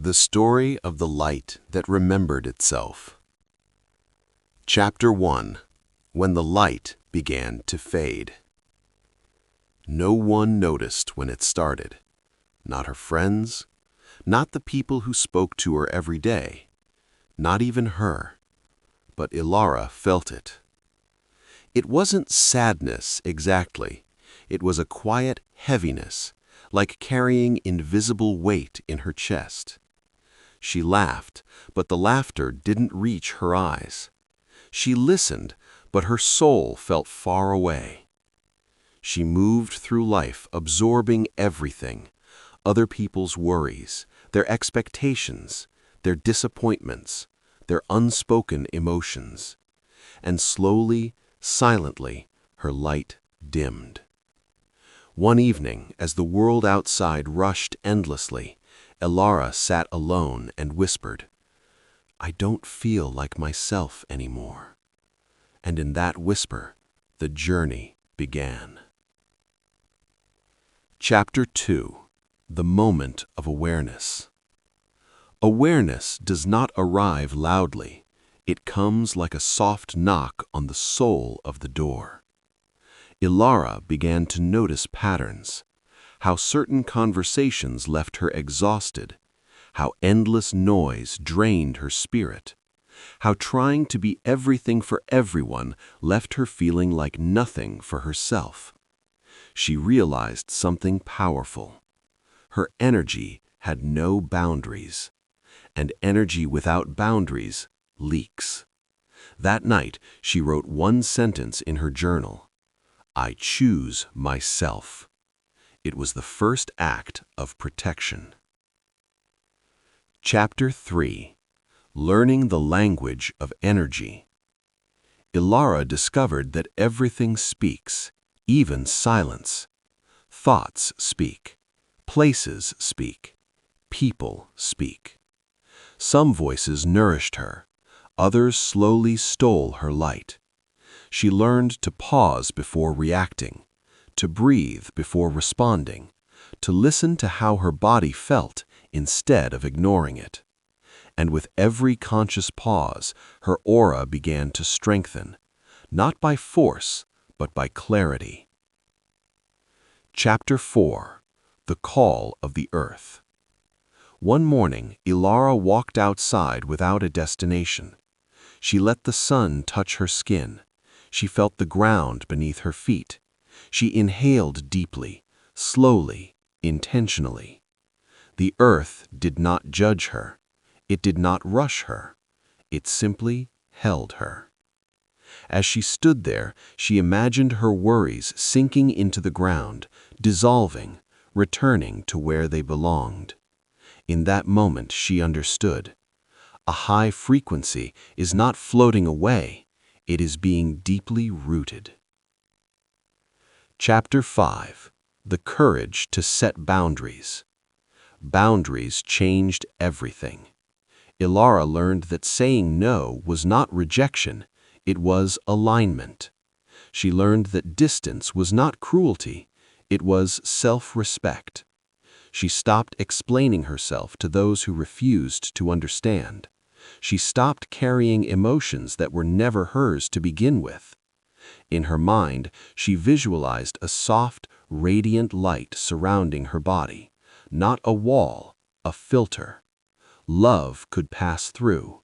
The Story of the Light That Remembered Itself. Chapter 1. When the Light Began to Fade. No one noticed when it started. Not her friends, not the people who spoke to her every day, not even her. But Ilara felt it. It wasn't sadness exactly. It was a quiet heaviness, like carrying invisible weight in her chest. She laughed, but the laughter didn't reach her eyes. She listened, but her soul felt far away. She moved through life absorbing everything, other people's worries, their expectations, their disappointments, their unspoken emotions. And slowly, silently, her light dimmed. One evening, as the world outside rushed endlessly, Ilara sat alone and whispered, "I don't feel like myself anymore." And in that whisper, the journey began. Chapter 2. The Moment of Awareness. Awareness does not arrive loudly. It comes like a soft knock on the soul of the door. Ilara began to notice patterns. How certain conversations left her exhausted, how endless noise drained her spirit, how trying to be everything for everyone left her feeling like nothing for herself. She realized something powerful. Her energy had no boundaries, and energy without boundaries leaks. That night, she wrote one sentence in her journal: "I choose myself." It was the first act of protection. Chapter 3. Learning the Language of Energy. Ilara discovered that everything speaks, even silence. Thoughts speak, places speak, people speak. Some voices nourished her, others slowly stole her light. She learned to pause before reacting, to breathe before responding, to listen to how her body felt instead of ignoring it. And with every conscious pause, her aura began to strengthen, not by force, but by clarity. Chapter 4. The Call of the Earth. One morning, Ilara walked outside without a destination. She let the sun touch her skin. She felt the ground beneath her feet. She inhaled deeply, slowly, intentionally. The earth did not judge her. It did not rush her. It simply held her. As she stood there, she imagined her worries sinking into the ground, dissolving, returning to where they belonged. In that moment, she understood. A high frequency is not floating away. It is being deeply rooted. Chapter 5. The Courage to Set Boundaries. Boundaries changed everything. Ilara learned that saying no was not rejection, it was alignment. She learned that distance was not cruelty, it was self-respect. She stopped explaining herself to those who refused to understand. She stopped carrying emotions that were never hers to begin with. In her mind, she visualized a soft, radiant light surrounding her body, not a wall, a filter. Love could pass through.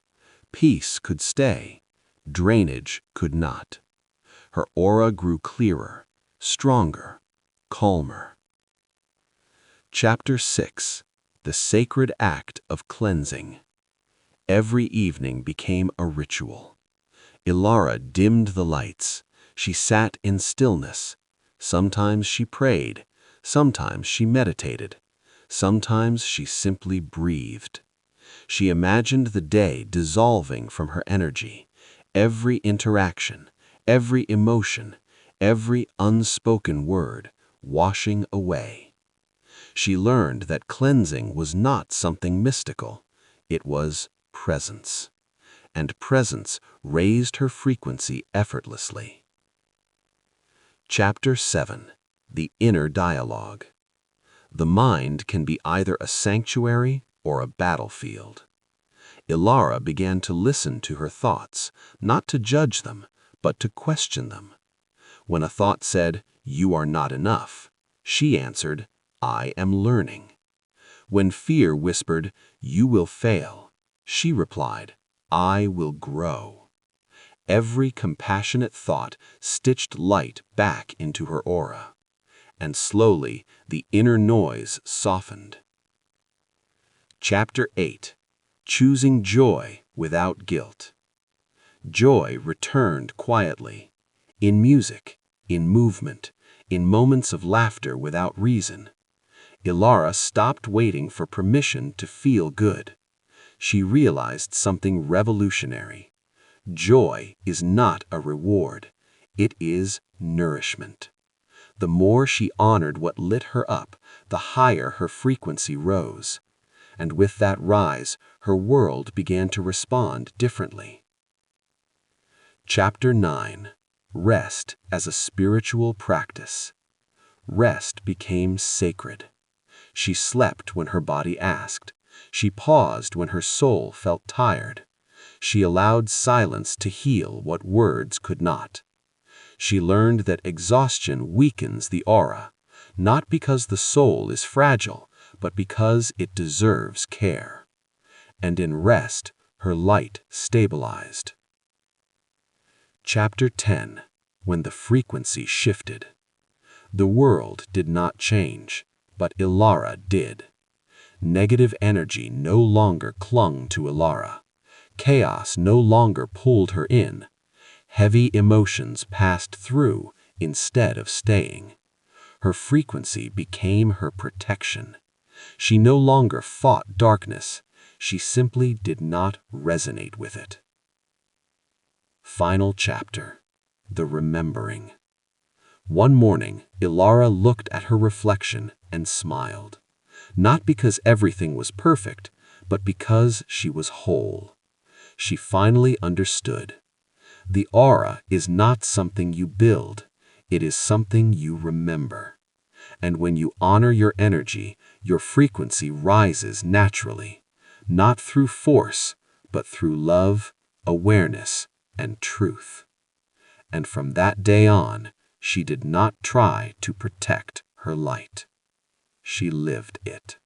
Peace could stay. Drainage could not. Her aura grew clearer, stronger, calmer. Chapter 6. The Sacred Act of Cleansing. Every evening became a ritual. Ilara dimmed the lights. She sat in stillness. Sometimes she prayed. Sometimes she meditated. Sometimes she simply breathed. She imagined the day dissolving from her energy. Every interaction, every emotion, every unspoken word washing away. She learned that cleansing was not something mystical. It was presence. And presence raised her frequency effortlessly. Chapter 7. The Inner Dialogue. The mind can be either a sanctuary or a battlefield. Ilara began to listen to her thoughts, not to judge them, but to question them. When a thought said, "You are not enough," she answered, "I am learning." When fear whispered, "You will fail," she replied, "I will grow." Every compassionate thought stitched light back into her aura, and slowly the inner noise softened. Chapter 8. Choosing Joy Without Guilt. Joy returned quietly, in music, in movement, in moments of laughter without reason. Ilara stopped waiting for permission to feel good. She realized something revolutionary. Joy is not a reward, it is nourishment. The more she honored what lit her up, the higher her frequency rose. And with that rise, her world began to respond differently. Chapter 9. Rest as a Spiritual Practice. Rest became sacred. She slept when her body asked. She paused when her soul felt tired. She allowed silence to heal what words could not. She learned that exhaustion weakens the aura, not because the soul is fragile, but because it deserves care. And in rest, her light stabilized. Chapter 10. When the frequency shifted. The world did not change, but Ilara did. Negative energy no longer clung to Ilara. Chaos no longer pulled her in. Heavy emotions passed through instead of staying. Her frequency became her protection. She no longer fought darkness. She simply did not resonate with it. Final chapter. The Remembering. One morning, Ilara looked at her reflection and smiled. Not because everything was perfect, but because she was whole. She finally understood. The aura is not something you build, it is something you remember. And when you honor your energy, your frequency rises naturally, not through force, but through love, awareness, and truth. And from that day on, she did not try to protect her light. She lived it.